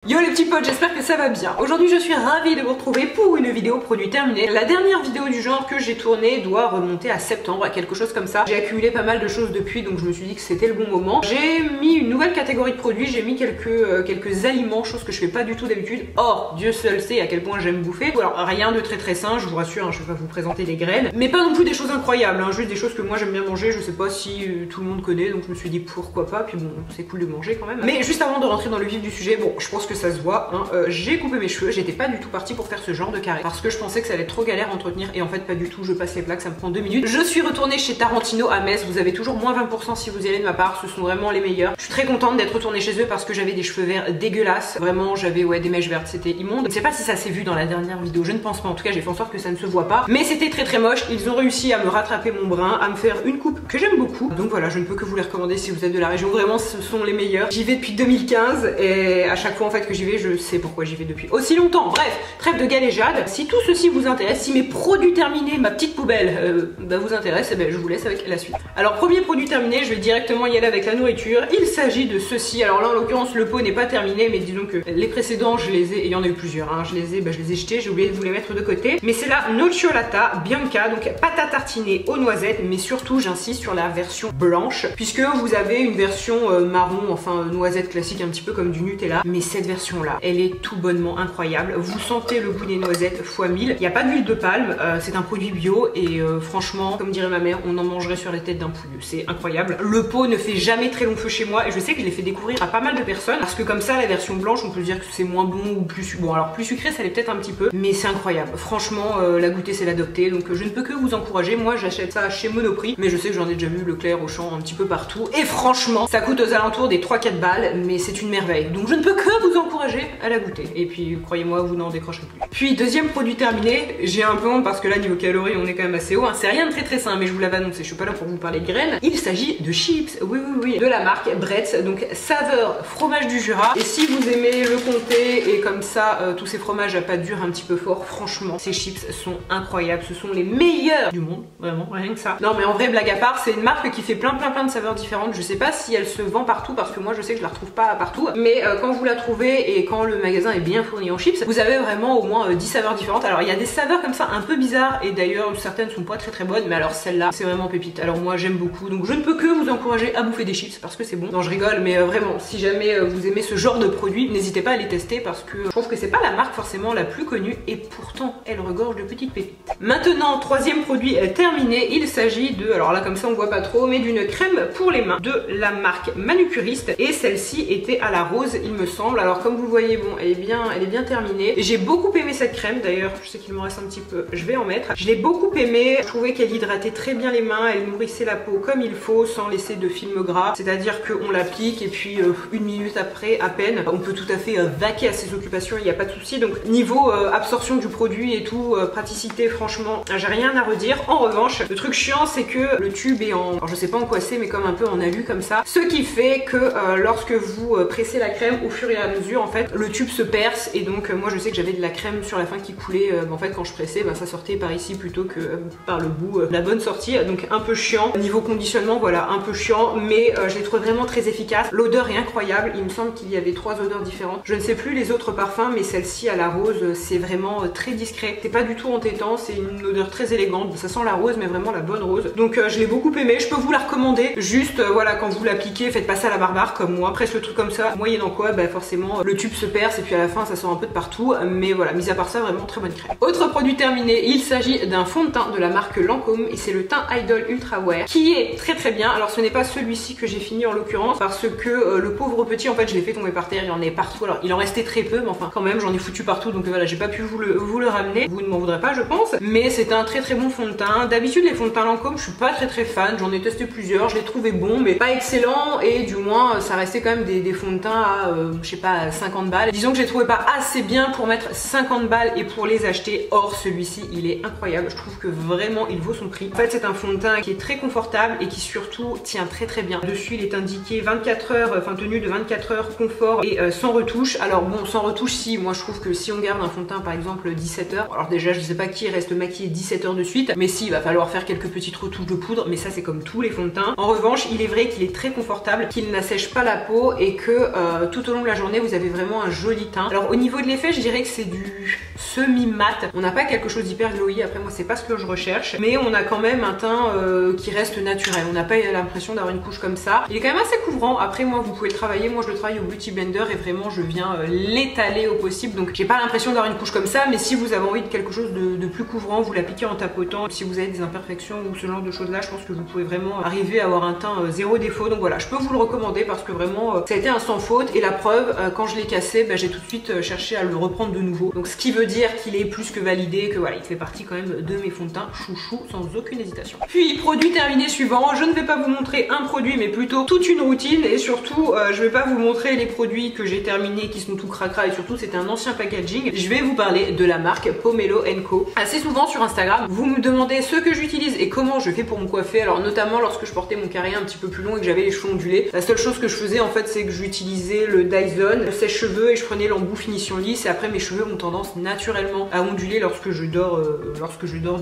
Yo les petits potes, j'espère que ça va bien. Aujourd'hui je suis ravie de vous retrouver pour une vidéo produit terminé. La dernière vidéo du genre que j'ai tournée doit remonter à septembre, à quelque chose comme ça. J'ai accumulé pas mal de choses depuis, donc je me suis dit que c'était le bon moment. J'ai mis une nouvelle catégorie de produits, j'ai mis quelques aliments, chose que je fais pas du tout d'habitude. Or, Dieu seul sait à quel point j'aime bouffer. Alors rien de très sain, je vous rassure, hein, je vais pas vous présenter des graines. Mais pas non plus des choses incroyables, hein, juste des choses que moi j'aime bien manger. Je sais pas si tout le monde connaît, donc je me suis dit pourquoi pas. Puis bon, c'est cool de manger quand même. Mais juste avant de rentrer dans le vif du sujet, bon, je pense que ça se voit, hein, j'ai coupé mes cheveux, j'étais pas du tout partie pour faire ce genre de carré parce que je pensais que ça allait être trop galère à entretenir et en fait pas du tout, je passe les plaques, ça me prend 2 minutes. Je suis retournée chez Tarantino à Metz, vous avez toujours moins 20% si vous y allez de ma part, ce sont vraiment les meilleurs. Je suis très contente d'être retournée chez eux parce que j'avais des cheveux verts dégueulasses, vraiment j'avais des mèches vertes, c'était immonde. Je sais pas si ça s'est vu dans la dernière vidéo, je ne pense pas, en tout cas j'ai fait en sorte que ça ne se voit pas, mais c'était très moche. Ils ont réussi à me rattraper mon brin, à me faire une coupe que j'aime beaucoup, donc voilà, je ne peux que vous les recommander si vous êtes de la région, vraiment ce sont les meilleurs. J'y vais depuis 2015 et à chaque fois en fait que j'y vais, je sais pourquoi j'y vais depuis aussi longtemps. Bref, trêve de galéjade. Si tout ceci vous intéresse, si mes produits terminés, ma petite poubelle vous intéresse, je vous laisse avec la suite. Alors premier produit terminé, je vais directement y aller avec la nourriture. Il s'agit de ceci. Alors là en l'occurrence le pot n'est pas terminé, mais disons que les précédents je les ai, et il y en a eu plusieurs, hein, je les ai jetés, j'ai oublié de vous les mettre de côté. Mais c'est la Nocciolata Bianca, donc pâte à tartiner aux noisettes, mais surtout j'insiste sur la version blanche, puisque vous avez une version marron, enfin noisette classique, un petit peu comme du Nutella, mais cette version là, elle est tout bonnement incroyable. Vous sentez le goût des noisettes x 1000. Il n'y a pas d'huile de palme, c'est un produit bio et franchement, comme dirait ma mère, on en mangerait sur la tête d'un pouilleux. C'est incroyable. Le pot ne fait jamais très long feu chez moi et je sais que je l'ai fait découvrir à pas mal de personnes parce que comme ça, la version blanche, on peut dire que c'est moins bon ou plus sucré. Bon, alors plus sucré, ça l'est peut-être un petit peu, mais c'est incroyable. Franchement, la goûter, c'est l'adopter. Donc je ne peux que vous encourager. Moi, j'achète ça chez Monoprix, mais je sais que j'en ai déjà vu Leclerc, Auchan, un petit peu partout. Et franchement, ça coûte aux alentours des 3-4 balles, mais c'est une merveille. Donc je ne peux que vous encourager à la goûter. Et puis croyez-moi, vous n'en décrocherez plus. Puis deuxième produit terminé, j'ai un peu honte parce que là niveau calories on est quand même assez haut, hein. C'est rien de très sain, mais je vous l'avais annoncé, je suis pas là pour vous parler de graines. Il s'agit de chips, oui, de la marque Bretz, donc saveur fromage du Jura. Et si vous aimez le comté et comme ça tous ces fromages à pâte dure un petit peu fort, franchement ces chips sont incroyables, ce sont les meilleurs du monde, vraiment, rien que ça. Non mais en vrai, blague à part, c'est une marque qui fait plein de saveurs différentes. Je sais pas si elle se vend partout parce que moi je sais que je la retrouve pas partout, mais quand vous la trouvez et quand le magasin est bien fourni en chips, vous avez vraiment au moins 10 saveurs différentes. Alors il y a des saveurs comme ça un peu bizarres et d'ailleurs certaines sont pas très bonnes, mais alors celle-là c'est vraiment pépite. Alors moi j'aime beaucoup, donc je ne peux que vous encourager à bouffer des chips parce que c'est bon. Non je rigole, mais vraiment si jamais vous aimez ce genre de produit, n'hésitez pas à les tester parce que je trouve que c'est pas la marque forcément la plus connue et pourtant elle regorge de petites pépites. Maintenant troisième produit terminé, il s'agit de, alors là comme ça on voit pas trop, mais d'une crème pour les mains de la marque Manucuriste et celle-ci était à la rose il me semble. Alors comme vous le voyez, bon elle est bien terminée. J'ai beaucoup aimé cette crème d'ailleurs, je sais qu'il m'en reste un petit peu, je vais en mettre. Je l'ai beaucoup aimée, je trouvais qu'elle hydratait très bien les mains, elle nourrissait la peau comme il faut sans laisser de film gras, c'est à dire qu'on l'applique et puis une minute après à peine on peut tout à fait vaquer à ses occupations, il n'y a pas de souci. Donc niveau absorption du produit et tout, praticité, franchement j'ai rien à redire. En revanche le truc chiant c'est que le tube est en, alors je sais pas en quoi c'est, mais comme un peu en alu comme ça, ce qui fait que lorsque vous pressez la crème au fur et à mesure en fait le tube se perce et donc moi je sais que j'avais de la crème sur la fin qui coulait, en fait quand je pressais ça sortait par ici plutôt que par le bout, la bonne sortie, donc un peu chiant. Niveau conditionnement voilà, un peu chiant, mais je les trouve vraiment très efficaces. L'odeur est incroyable, il me semble qu'il y avait 3 odeurs différentes, je ne sais plus les autres parfums, mais celle-ci à la rose c'est vraiment très discret, c'est pas du tout entêtant, c'est une odeur très élégante, ça sent la rose mais vraiment la bonne rose, donc je l'ai beaucoup aimé, je peux vous la recommander. Juste voilà, quand vous l'appliquez faites pas ça à la barbare comme moi, presse le truc comme ça, moyennant quoi forcément le tube se perce et puis à la fin ça sort un peu de partout, mais voilà, mis à part ça vraiment très bonne crème. Autre produit terminé, il s'agit d'un fond de teint de la marque Lancôme et c'est le teint Idol Ultra Wear qui est très bien. Alors ce n'est pas celui-ci que j'ai fini en l'occurrence parce que le pauvre petit en fait je l'ai fait tomber par terre, il y en est partout, alors il en restait très peu mais enfin quand même j'en ai foutu partout, donc voilà j'ai pas pu vous le ramener, vous ne m'en voudrez pas je pense, mais c'est un très bon fond de teint. D'habitude les fonds de teint Lancôme je suis pas très fan, j'en ai testé plusieurs, je les trouvais bons mais pas excellents et du moins ça restait quand même des fonds de teint à je sais pas 50 balles. Disons que je les trouvais pas assez bien pour mettre 50 balles et pour les acheter. Or celui-ci il est incroyable, je trouve que vraiment il vaut son prix. En fait c'est un fond de teint qui est très confortable et qui surtout tient très bien. Dessus il est indiqué 24 heures, enfin tenue de 24 heures confort et sans retouche. Alors bon sans retouche si, moi je trouve que si on garde un fond de teint par exemple 17 heures, alors déjà je sais pas qui reste maquillé 17 heures de suite, mais si il va falloir faire quelques petites retouches de poudre, mais ça c'est comme tous les fonds de teint. En revanche il est vrai qu'il est très confortable, qu'il n'assèche pas la peau et que tout au long de la journée vous vous avez vraiment un joli teint. Alors au niveau de l'effet, je dirais que c'est du semi-mat. On n'a pas quelque chose d'hyper glowy, après moi c'est pas ce que je recherche, mais on a quand même un teint qui reste naturel. On n'a pas l'impression d'avoir une couche comme ça. Il est quand même assez couvrant. Après moi vous pouvez le travailler, moi je le travaille au Beauty Blender et vraiment je viens l'étaler au possible. Donc j'ai pas l'impression d'avoir une couche comme ça, mais si vous avez envie de quelque chose de plus couvrant, vous l'appliquez en tapotant. Si vous avez des imperfections ou ce genre de choses là, je pense que vous pouvez vraiment arriver à avoir un teint zéro défaut. Donc voilà, je peux vous le recommander parce que vraiment ça a été un sans faute. Et la preuve, quand je l'ai cassé, j'ai tout de suite cherché à le reprendre de nouveau. Donc ce qui veut dire qu'il est plus que validé, que voilà, il fait partie quand même de mes fonds de teint chouchou sans aucune hésitation. Puis produit terminé suivant, je ne vais pas vous montrer un produit mais plutôt toute une routine et surtout je vais pas vous montrer les produits que j'ai terminés qui sont tout cracra et surtout c'était un ancien packaging. Je vais vous parler de la marque Pomelo & Co. Assez souvent sur Instagram, vous me demandez ce que j'utilise et comment je fais pour me coiffer. Alors notamment lorsque je portais mon carré un petit peu plus long et que j'avais les cheveux ondulés, la seule chose que je faisais en fait c'est que j'utilisais le Dyson, le sèche-cheveux et je prenais l'embout finition lisse et après mes cheveux ont tendance naturellement à onduler lorsque je dors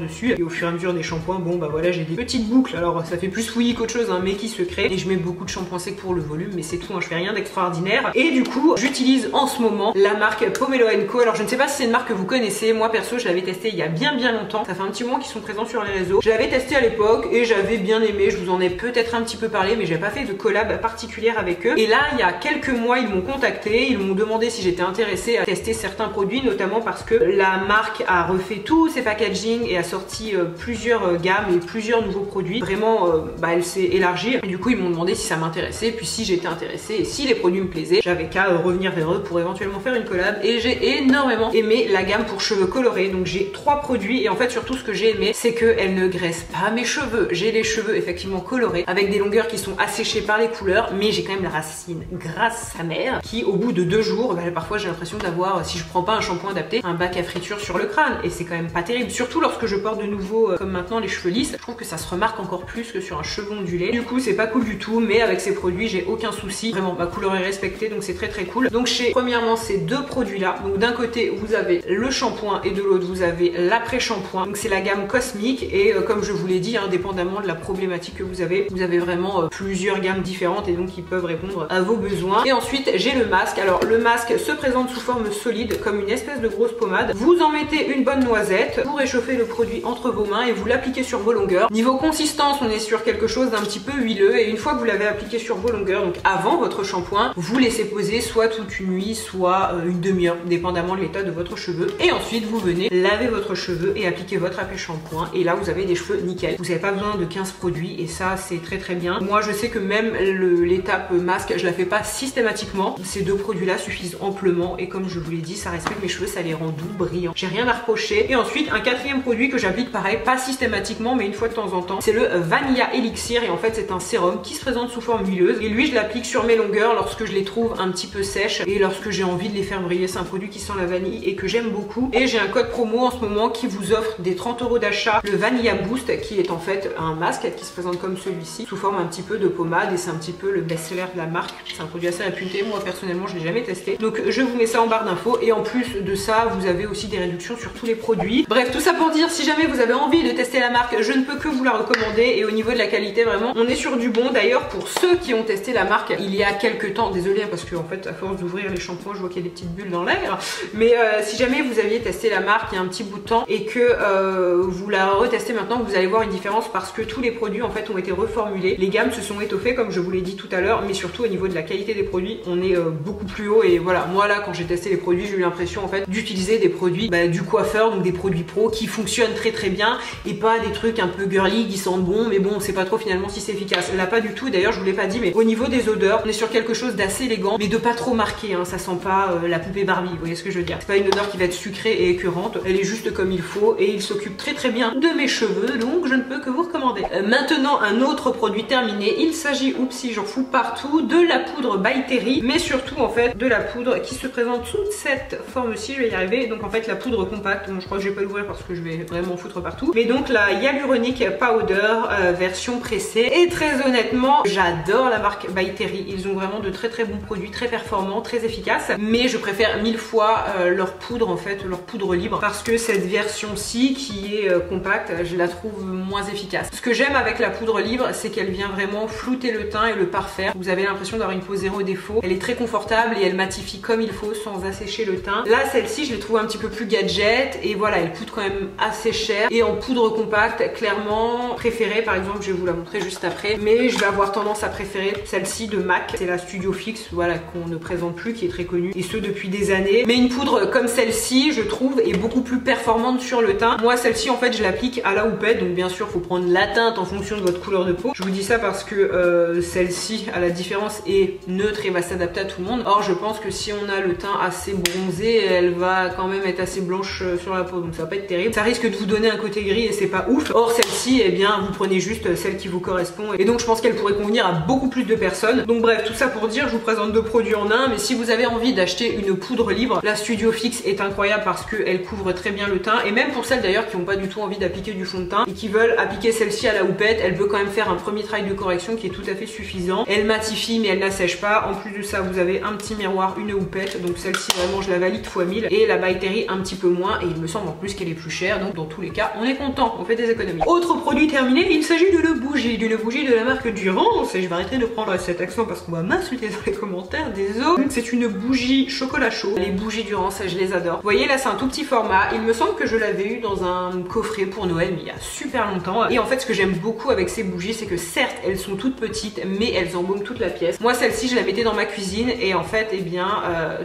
dessus et au fur et à mesure des shampoings, bon bah voilà j'ai des petites boucles, alors ça fait plus fouillis qu'autre chose hein, mais qui se créent et je mets beaucoup de shampoing sec pour le volume mais c'est tout, hein, je fais rien d'extraordinaire et du coup j'utilise en ce moment la marque Pomelo & Co. Alors je ne sais pas si c'est une marque que vous connaissez, moi perso je l'avais testé il y a bien longtemps, ça fait un petit moment qu'ils sont présents sur les réseaux, je l'avais testé à l'époque et j'avais bien aimé, je vous en ai peut-être un petit peu parlé mais j'ai pas fait de collab particulière avec eux et là il y a quelques mois ils m'ont contacté, ils m'ont demandé si j'étais intéressée à tester certains produits notamment parce que la marque a refait tous ses packaging et a sorti plusieurs gammes et plusieurs nouveaux produits, vraiment elle s'est élargie et du coup ils m'ont demandé si ça m'intéressait, puis si j'étais intéressée et si les produits me plaisaient, j'avais qu'à revenir vers eux pour éventuellement faire une collab et j'ai énormément aimé la gamme pour cheveux colorés. Donc j'ai 3 produits et en fait surtout ce que j'ai aimé c'est qu'elle ne graisse pas mes cheveux. J'ai les cheveux effectivement colorés avec des longueurs qui sont asséchées par les couleurs mais j'ai quand même la racine grasse sa mère qui au bout de 2 jours parfois j'ai l'impression d'avoir, si je prends pas un shampoing adapté, un bac à friture sur le crâne et c'est quand même pas terrible, surtout lorsque je porte de nouveau comme maintenant les cheveux lisses. Je trouve que ça se remarque encore plus que sur un cheveu ondulé, du coup c'est pas cool du tout, mais avec ces produits j'ai aucun souci, vraiment ma couleur est respectée donc c'est très cool. Donc j'ai premièrement ces 2 produits là, donc d'un côté vous avez le shampoing et de l'autre vous avez l'après-shampoing, donc c'est la gamme cosmique et comme je vous l'ai dit, indépendamment de la problématique que vous avez vraiment plusieurs gammes différentes et donc qui peuvent répondre à vos besoins. Et ensuite j'ai le masque. Alors le masque se présente sous forme solide comme une espèce de grosse pommade, vous en mettez une bonne noisette, vous réchauffez le produit entre vos mains et vous l'appliquez sur vos longueurs. Niveau consistance on est sur quelque chose d'un petit peu huileux et une fois que vous l'avez appliqué sur vos longueurs, donc avant votre shampoing, vous laissez poser soit toute une nuit soit une demi-heure dépendamment de l'état de votre cheveu et ensuite vous venez laver votre cheveu et appliquer votre après-shampoing et là vous avez des cheveux nickel. Vous n'avez pas besoin de 15 produits et ça c'est très bien. Moi je sais que même l'étape masque je la fais pas systématiquement, ces 2 produits là suffisent amplement et comme je vous l'ai dit ça respecte mes cheveux, ça les rend doux, brillants, j'ai rien à reprocher. Et ensuite un 4e produit que j'applique pareil, pas systématiquement mais une fois de temps en temps, c'est le Vanilla Elixir et en fait c'est un sérum qui se présente sous forme huileuse et lui je l'applique sur mes longueurs lorsque je les trouve un petit peu sèches et lorsque j'ai envie de les faire briller. C'est un produit qui sent la vanille et que j'aime beaucoup et j'ai un code promo en ce moment qui vous offre des 30 € d'achat, le Vanilla Boost qui est en fait un masque qui se présente comme celui-ci sous forme un petit peu de pommade et c'est un petit peu le best-seller de la marque. C'est un produit assez réputé, moi personnellement je l'ai jamais testé donc je vous mets ça en barre d'infos et en plus de ça vous avez aussi des réductions sur tous les produits. Bref, tout ça pour dire, si jamais vous avez envie de tester la marque, je ne peux que vous la recommander et au niveau de la qualité vraiment on est sur du bon. D'ailleurs pour ceux qui ont testé la marque il y a quelques temps, désolé parce que en fait à force d'ouvrir les shampoings je vois qu'il y a des petites bulles dans l'air, mais si jamais vous aviez testé la marque il y a un petit bout de temps et que vous la retestez maintenant, vous allez voir une différence parce que tous les produits en fait ont été reformulés, les gammes se sont étoffées comme je vous l'ai dit tout à l'heure, mais surtout au niveau de la qualité des produits on est beaucoup plus haut et voilà, moi là quand j'ai testé les produits j'ai eu l'impression en fait d'utiliser des produits du coiffeur, donc des produits pro qui fonctionnent très bien et pas des trucs un peu girly qui sentent bon mais bon on sait pas trop finalement si c'est efficace. Là pas du tout, d'ailleurs je vous l'ai pas dit mais au niveau des odeurs on est sur quelque chose d'assez élégant mais de pas trop marqué, hein. Ça sent pas la poupée Barbie, vous voyez ce que je veux dire, c'est pas une odeur qui va être sucrée et écœurante, elle est juste comme il faut et il s'occupe très bien de mes cheveux donc je ne peux que vous recommander. Maintenant un autre produit terminé, il s'agit, oupsie j'en fous partout, de la poudre by Terry mais surtout en fait de la poudre qui se présente sous cette forme-ci, je vais y arriver, donc en fait la poudre compacte, bon, je crois que je vais pas l'ouvrir parce que je vais vraiment foutre partout, mais donc la Hyaluronic Powder version pressée et très honnêtement j'adore la marque by Terry, ils ont vraiment de très bons produits, très performants, très efficaces, mais je préfère 1000 fois leur poudre en fait, leur poudre libre parce que cette version-ci qui est compacte je la trouve moins efficace. Ce que j'aime avec la poudre libre c'est qu'elle vient vraiment flouter le teint et le parfaire, vous avez l'impression d'avoir une peau zéro défaut, elle est très confortable confortable et elle matifie comme il faut sans assécher le teint. Là celle-ci je l'ai trouvée un petit peu plus gadget et voilà, elle coûte quand même assez cher et en poudre compacte, clairement préférée. Par exemple, je vais vous la montrer juste après, mais je vais avoir tendance à préférer celle-ci de MAC, c'est la Studio Fix, voilà, qu'on ne présente plus, qui est très connue et ce depuis des années. Mais une poudre comme celle-ci, je trouve, est beaucoup plus performante sur le teint. Moi celle-ci en fait je l'applique à la houppette, donc bien sûr faut prendre la teinte en fonction de votre couleur de peau. Je vous dis ça parce que celle-ci, à la différence, est neutre et va s'adapter à tout le monde. Or je pense que si on a le teint assez bronzé, elle va quand même être assez blanche sur la peau, donc ça va pas être terrible. Ça risque de vous donner un côté gris et c'est pas ouf. Or celle-ci, eh bien vous prenez juste celle qui vous correspond et donc je pense qu'elle pourrait convenir à beaucoup plus de personnes. Donc bref, tout ça pour dire, je vous présente deux produits en un, mais si vous avez envie d'acheter une poudre libre, la Studio Fix est incroyable parce qu'elle couvre très bien le teint, et même pour celles d'ailleurs qui n'ont pas du tout envie d'appliquer du fond de teint et qui veulent appliquer celle-ci à la houppette, elle peut quand même faire un premier travail de correction qui est tout à fait suffisant. Elle matifie mais elle n'assèche pas. En plus de ça, vous avez un petit miroir, une houppette, donc celle-ci vraiment je la valide x 1000, et la By Terry un petit peu moins, et il me semble en plus qu'elle est plus chère, donc dans tous les cas on est content, on fait des économies. Autre produit terminé, il s'agit d'une bougie de la marque Durance, et je vais arrêter de prendre cet accent parce qu'on va m'insulter dans les commentaires, désolé. C'est une bougie chocolat chaud. Les bougies Durance, je les adore. Vous voyez là, c'est un tout petit format. Il me semble que je l'avais eu dans un coffret pour Noël, mais il y a super longtemps. Et en fait, ce que j'aime beaucoup avec ces bougies, c'est que certes, elles sont toutes petites, mais elles embaument toute la pièce. Moi, celle-ci, je la mettais dans ma cuisine, et en fait, eh bien,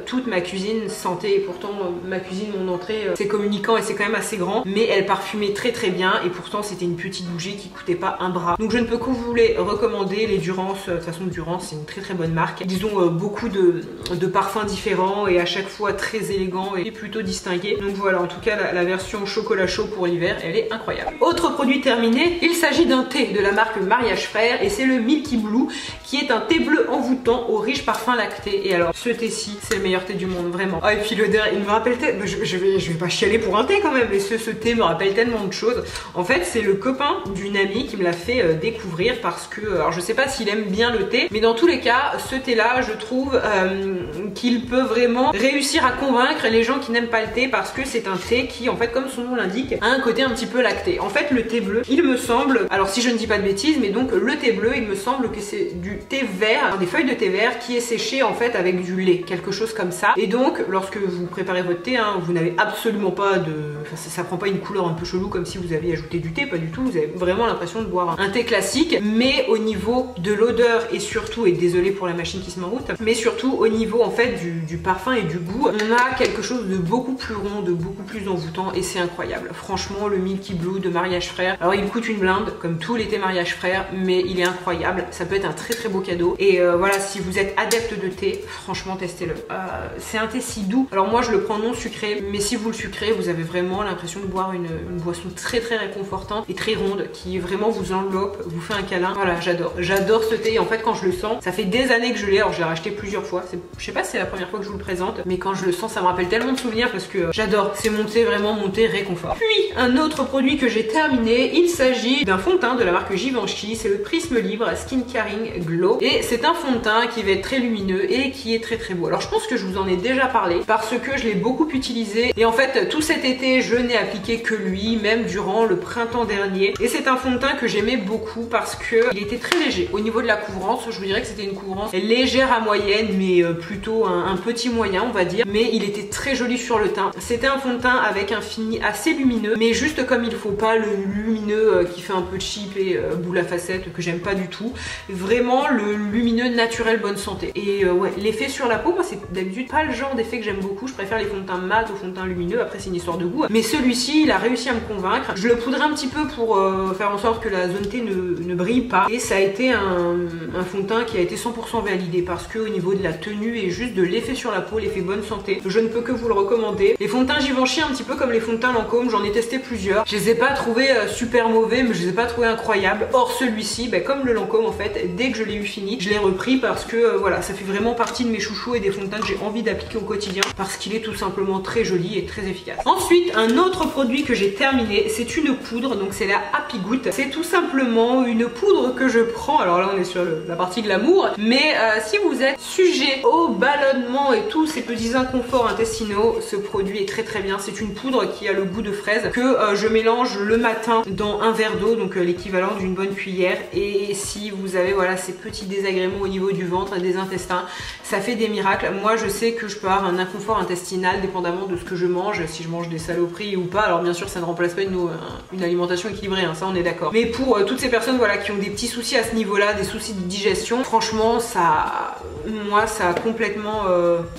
toute ma cuisine sentait, et pourtant, ma cuisine, mon entrée, c'est communicant et c'est quand même assez grand, mais elle parfumait très très bien, et pourtant, c'était une petite bougie qui coûtait pas un bras. Donc, je ne peux que vous les recommander. Les Durance, de toute façon, Durance, c'est une très très bonne marque. Ils ont beaucoup de parfums différents et à chaque fois très élégants et plutôt distingués. Donc voilà, en tout cas la version chocolat chaud pour l'hiver, elle est incroyable. Autre produit terminé, il s'agit d'un thé de la marque Mariage Frères, et c'est le Milky Blue, qui est un thé bleu envoûtant au riche parfum lacté. Et alors ce thé-ci, c'est le meilleur thé du monde, vraiment. Ah, et puis l'odeur, il me rappelle tellement, je vais pas chialer pour un thé quand même, mais ce thé me rappelle tellement de choses. En fait, c'est le copain d'une amie qui me l'a fait découvrir parce que, alors je sais pas s'il aime bien le thé, mais dans tous les cas, ce thé là, je trouve qu'il peut vraiment réussir à convaincre les gens qui n'aiment pas le thé, parce que c'est un thé qui, en fait, comme son nom l'indique, a un côté un petit peu lacté. En fait, le thé bleu, il me semble, alors si je ne dis pas de bêtises, mais donc le thé bleu, il me semble que c'est du thé vert, des feuilles de thé vert qui est séché en fait avec du lait, quelque chose comme ça. Et donc, lorsque vous préparez votre thé, hein, vous n'avez absolument pas de, enfin, ça prend pas une couleur un peu chelou comme si vous aviez ajouté du thé, pas du tout. Vous avez vraiment l'impression de boire un thé classique, mais au niveau de l'odeur et surtout, et désolé pour la machine qui se met en route, mais surtout au niveau en fait du parfum et du goût, on a quelque chose de beaucoup plus rond, de beaucoup plus envoûtant, et c'est incroyable. Franchement, le Milky Blue de Mariage Frères, alors il coûte une blinde comme tous les thés Mariage Frères, mais il est incroyable. Ça peut être un très très beau cadeau, et voilà, si vous êtes adepte de thé, franchement testez-le. C'est un thé si doux. Alors moi je le prends non sucré, mais si vous le sucrez, vous avez vraiment l'impression de boire une boisson très très réconfortante et très ronde, qui vraiment vous enveloppe, vous fait un câlin. Voilà, j'adore ce thé, et en fait quand je le sens, ça fait des années que je l'ai, alors je l'ai racheté plusieurs fois, je sais pas si c'est la première fois que je vous le présente, mais quand je le sens, ça me rappelle tellement de souvenirs parce que j'adore, c'est mon thé, vraiment mon thé réconfort. Puis un autre produit que j'ai terminé, il s'agit d'un fond de teint de la marque Givenchy, c'est le Prisme Libre Skin Caring Glow, et c'est un fond de teint qui va être très lumineux et qui est très très beau. Alors je pense que je vous en ai déjà parlé parce que je l'ai beaucoup utilisé, et en fait tout cet été je n'ai appliqué que lui, même durant le printemps dernier, et c'est un fond de teint que j'aimais beaucoup parce que il était très léger. Au niveau de la couvrance, je vous dirais que c'était une couvrance légère à moyenne, mais plutôt un petit moyen on va dire, mais il était très joli sur le teint. C'était un fond de teint avec un fini assez lumineux, mais juste comme il faut, pas le lumineux qui fait un peu cheap et boule à facettes que j'aime pas du tout, vraiment le lumineux naturel bonne santé. Et ouais, l'effet sur la peau, moi c'est d'habitude pas le genre d'effet que j'aime beaucoup, je préfère les fonds de teint mat aux fonds de teint lumineux, après c'est une histoire de goût, mais celui-ci il a réussi à me convaincre. Je le poudrais un petit peu pour faire en sorte que la zone T ne brille pas, et ça a été un fond de teint qui a été 100% validé parce que au niveau de la tenue et juste de l'effet sur la peau, l'effet bonne santé, je ne peux que vous le recommander. Les fonds de teint Givenchy, un petit peu comme les fonds de teint Lancôme, j'en ai testé plusieurs, je les ai pas trouvés super mauvais, mais je les ai pas trouvés incroyables. Or celui-ci, comme le Lancôme en fait, dès que je l'ai eu fini, je l'ai repris parce que voilà, ça fait vraiment partie de mes chouchous et des fonds de teint que j'ai envie d'appliquer au quotidien parce qu'il est tout simplement très joli et très efficace. Ensuite, un autre produit que j'ai terminé, c'est une poudre, donc c'est la Happy Goutte. C'est tout simplement une poudre que je prends, alors là on est sur la partie glamour, mais si vous êtes sujet au ballonnement et tous ces petits inconforts intestinaux, ce produit est très très bien. C'est une poudre qui a le goût de fraise que je mélange le matin dans un verre d'eau, donc l'équivalent d'une bonne cuillère, et si vous avez voilà ces petits désagréments au niveau du ventre et des intestins, ça fait des miracles. Moi je sais que je peux avoir un inconfort intestinal dépendamment de ce que je mange, si je mange des saloperies ou pas. Alors bien sûr ça ne remplace pas une alimentation équilibrée, hein, ça on est d'accord. Mais pour toutes ces personnes voilà, qui ont des petits soucis à ce niveau-là, des soucis de digestion, franchement moi ça a complètement...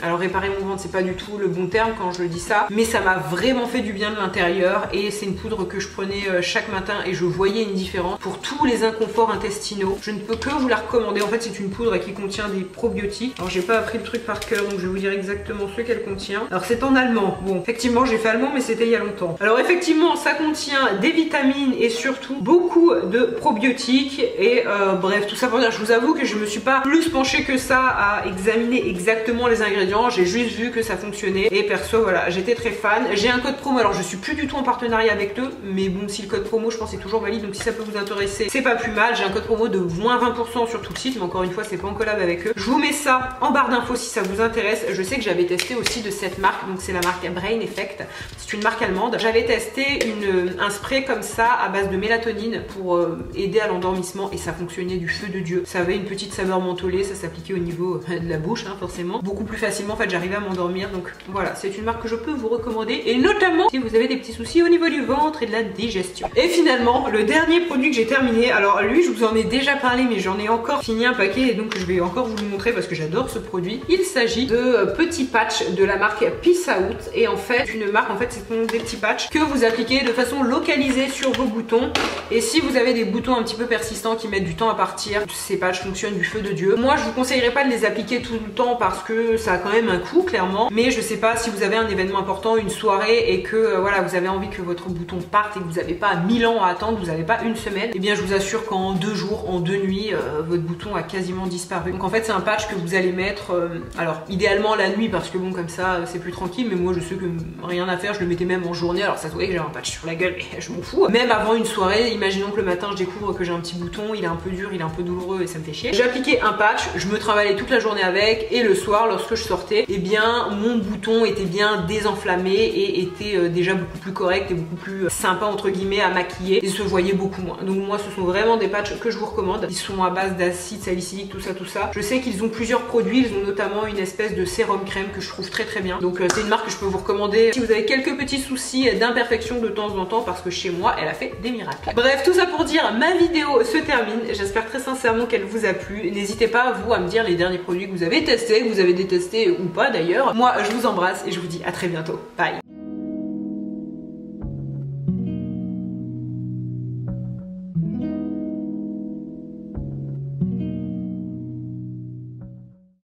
alors réparer mon ventre c'est pas du tout le bon terme quand je dis ça, mais ça m'a vraiment fait du bien de l'intérieur et c'est une poudre que je prenais chaque matin et je voyais une différence pour tous les inconforts intestinaux. Je ne peux que vous la recommander. En fait c'est une poudre qui contient des probiotiques. Alors j'ai pas appris le truc par cœur donc je vais vous dire exactement ce qu'elle contient. Alors c'est en allemand. Bon effectivement j'ai fait allemand mais c'était il y a longtemps. Alors effectivement ça contient des vitamines et surtout beaucoup de probiotiques et bref tout ça pour dire, je vous avoue que je me suis pas plus penchée que ça à examiner exactement les ingrédients. J'ai juste vu que ça fonctionnait et perso voilà j'étais très fan. J'ai un code promo, alors je suis plus du tout en partenariat avec eux mais bon si le code promo je pense est toujours valide donc si ça peut vous intéresser c'est pas plus mal. J'ai un code promo de moins 20% sur tout le site mais encore une fois c'est pas en collab avec eux. Je vous mets ça en barre d'infos si ça vous intéresse. Je sais que j'avais testé aussi de cette marque, donc c'est la marque Brain Effect, c'est une marque allemande. J'avais testé un spray comme ça à base de mélatonine pour aider à l'endormissement et ça fonctionnait du feu de Dieu. Ça avait une petite saveur mentholée, ça s'appliquait au niveau de la bouche hein, forcément. Beaucoup plus facilement en fait j'arrivais à m'endormir donc voilà c'est une marque que je peux vous recommander et notamment si vous avez des petits soucis au niveau du ventre et de la digestion. Et finalement le dernier produit que j'ai terminé, alors lui je vous en ai déjà parlé mais j'en ai encore fini un paquet et donc je vais encore vous le montrer parce que j'adore ce produit. Il s'agit de petits patchs de la marque Peace Out et en fait une marque, en fait c'est des petits patchs que vous appliquez de façon localisée sur vos boutons et si vous avez des boutons un petit peu persistants qui mettent du temps à partir, ces patchs fonctionnent du feu de Dieu. Moi je vous conseillerais pas de les appliquer tout le temps parce que ça a quand même un coût clairement, mais je sais pas si vous avez un événement important, une soirée et que voilà vous avez envie que votre bouton parte et que vous n'avez pas 1000 ans à attendre, vous n'avez pas une semaine, et bien je vous assure qu'en 2 jours, en 2 nuits votre bouton a quasiment disparu. Donc en fait c'est un patch que vous allez mettre alors idéalement la nuit parce que bon comme ça c'est plus tranquille, mais moi je sais que rien à faire, je le mettais même en journée. Alors ça se voyait que j'avais un patch sur la gueule mais je m'en fous. Même avant une soirée, imaginons que le matin je découvre que j'ai un petit bouton, il est un peu dur, il est un peu douloureux et ça me fait chier. J'appliquais un patch, je me travaillais toute la journée avec et le soir lorsque je sortais, et bien mon bouton était bien désenflammé et était déjà beaucoup plus correct et beaucoup plus sympa entre guillemets à maquiller et se voyait beaucoup moins. Donc moi ce sont vraiment des patchs que je vous recommande. Ils sont à base d'acide salicylique, tout ça. Je sais qu'ils ont plusieurs produits, ils ont notamment une espèce de sérum crème que je trouve très bien. Donc c'est une marque que je peux vous recommander si vous avez quelques petits soucis d'imperfection de temps en temps parce que chez moi elle a fait des miracles. Bref tout ça pour dire ma vidéo se termine. J'espère très sincèrement qu'elle vous a plu. N'hésitez pas vous à me dire les derniers produits que vous avez testés, que vous avez détestés ou pas d'ailleurs. Moi je vous embrasse et je vous dis à très bientôt. Bye.